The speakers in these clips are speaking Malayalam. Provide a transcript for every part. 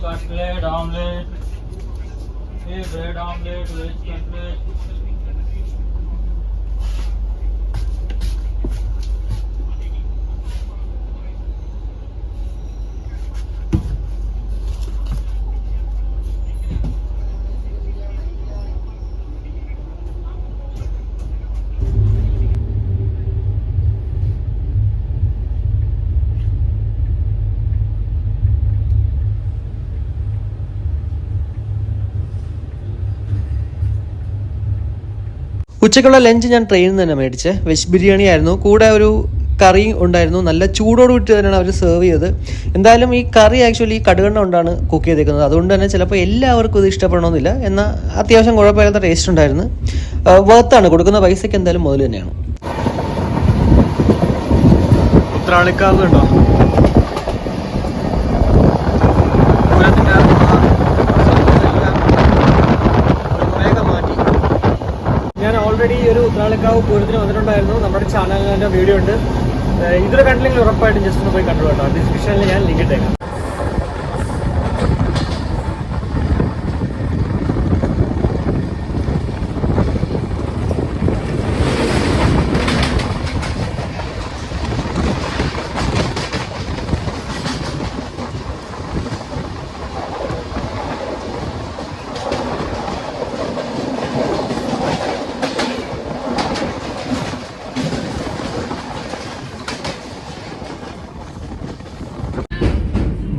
cutlet omelette, a bread omelette, veg cutlet. ഉച്ചയ്ക്കുള്ള ലഞ്ച് ഞാൻ ട്രെയിനിൽ നിന്ന് തന്നെ മേടിച്ച് വെജ് ബിരിയാണി ആയിരുന്നു, കൂടെ ഒരു കറി ഉണ്ടായിരുന്നു. നല്ല ചൂടോട് കൂടി തന്നെയാണ് അവർ സെർവ് ചെയ്തത്. എന്തായാലും ഈ കറി ആക്ച്വലി കടുകെണ്ണ കൊണ്ടാണ് കുക്ക് ചെയ്തേക്കുന്നത്, അതുകൊണ്ട് തന്നെ ചിലപ്പോൾ എല്ലാവർക്കും ഇത് ഇഷ്ടപ്പെടണമെന്നില്ല. എന്നാൽ അത്യാവശ്യം കുഴപ്പമില്ലാത്ത ടേസ്റ്റ് ഉണ്ടായിരുന്നു. വർത്താണ്, കൊടുക്കുന്ന പൈസയ്ക്ക് എന്തായാലും മുതൽ തന്നെയാണ്. ഉത്രാളിക്കാവ് ഉണ്ടോ? ഞാൻ ഓൾറെഡി ഒരു ഉത്രാളിക്കാവ് പൂരത്തിന് വന്നിട്ടുണ്ടായിരുന്നു. നമ്മുടെ ചാനലിൽ എൻ്റെ വീഡിയോ ഉണ്ട്. ഇതുവരെ കണ്ടില്ലെങ്കിൽ ഉറപ്പായിട്ടും ജസ്റ്റ് ഒന്ന് പോയി കണ്ടു കേട്ടോ. ഡിസ്ക്രിപ്ഷനിൽ ഞാൻ ലിങ്ക് ഇട്ടേക്കാം.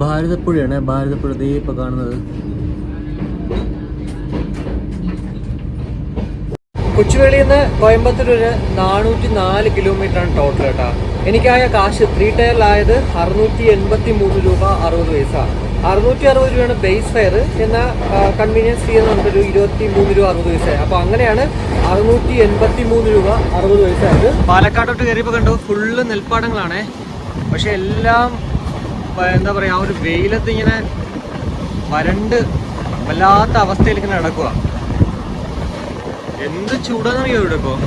ഭാരതപ്പുഴയാണ്, ഭാരതപ്പുഴ ദേ ഇപ്പോൾ കാണുന്നത്. കൊച്ചുവേളിയിൽ നിന്ന് കോയമ്പത്തൂർ വരെ 404 കിലോമീറ്ററാണ് ടോട്ടൽ കേട്ടോ. എനിക്കായ കാശ് 3 ടയറിലായത് 683 രൂപ 60 പൈസ. 660 രൂപയാണ് ബേസ് ഫെയർ, എന്നാൽ കൺവീനിയൻസ് ഫീ എന്ന് പറഞ്ഞിട്ടൊരു 23 രൂപ 60 പൈസ. അപ്പോൾ അങ്ങനെയാണ് 683 രൂപ 60 പൈസ ആയത്. പാലക്കാട്ടോട്ട് കയറിയപ്പോൾ കണ്ടു ഫുള്ള് നെൽപ്പാടങ്ങളാണേ. പക്ഷെ എല്ലാം എന്താ പറയുക, ആ ഒരു വെയിലത്ത് ഇങ്ങനെ വരണ്ട് വല്ലാത്ത അവസ്ഥയിൽ ഇങ്ങനെ നടക്കുക. എന്ത് ചൂടാന്നറിയോ ഇവിടെ ഇപ്പോൾ.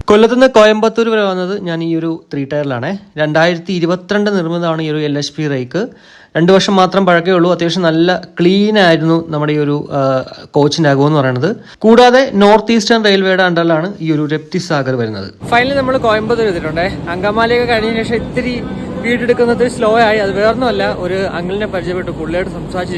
കൊല്ലത്തുനിന്ന് കോയമ്പത്തൂർ വരെ വന്നത് ഞാൻ ഈ ഒരു 3 ടയറിലാണ്. 2022 നിർമ്മിതമാണ് ഈ ഒരു LHP റൈക്ക്. 2 വർഷം മാത്രം പഴക്കേ ഉള്ളൂ. അത്യാവശ്യം നല്ല ക്ലീൻ ആയിരുന്നു നമ്മുടെ ഈ ഒരു കോച്ചിൻ്റെ അകമെന്ന് പറയുന്നത്. കൂടാതെ നോർത്ത് ഈസ്റ്റേൺ റെയിൽവേയുടെ അണ്ടറിലാണ് ഈ ഒരു രപ്തി സാഗർ വരുന്നത്. ഫൈനലി നമ്മൾ കോയമ്പത്തൂർ എത്തിയിട്ടുണ്ടേ. അങ്കമാലിയൊക്കെ കഴിഞ്ഞതിന് ശേഷം ഇത്തിരി വീടെടുക്കുന്നത് സ്ലോ ആയി. അത് വേറൊന്നുമല്ല, ഒരു അങ്കിളിനെ പരിചയപ്പെട്ടു, പുള്ളിയായിട്ട് സംസാരിച്ചു.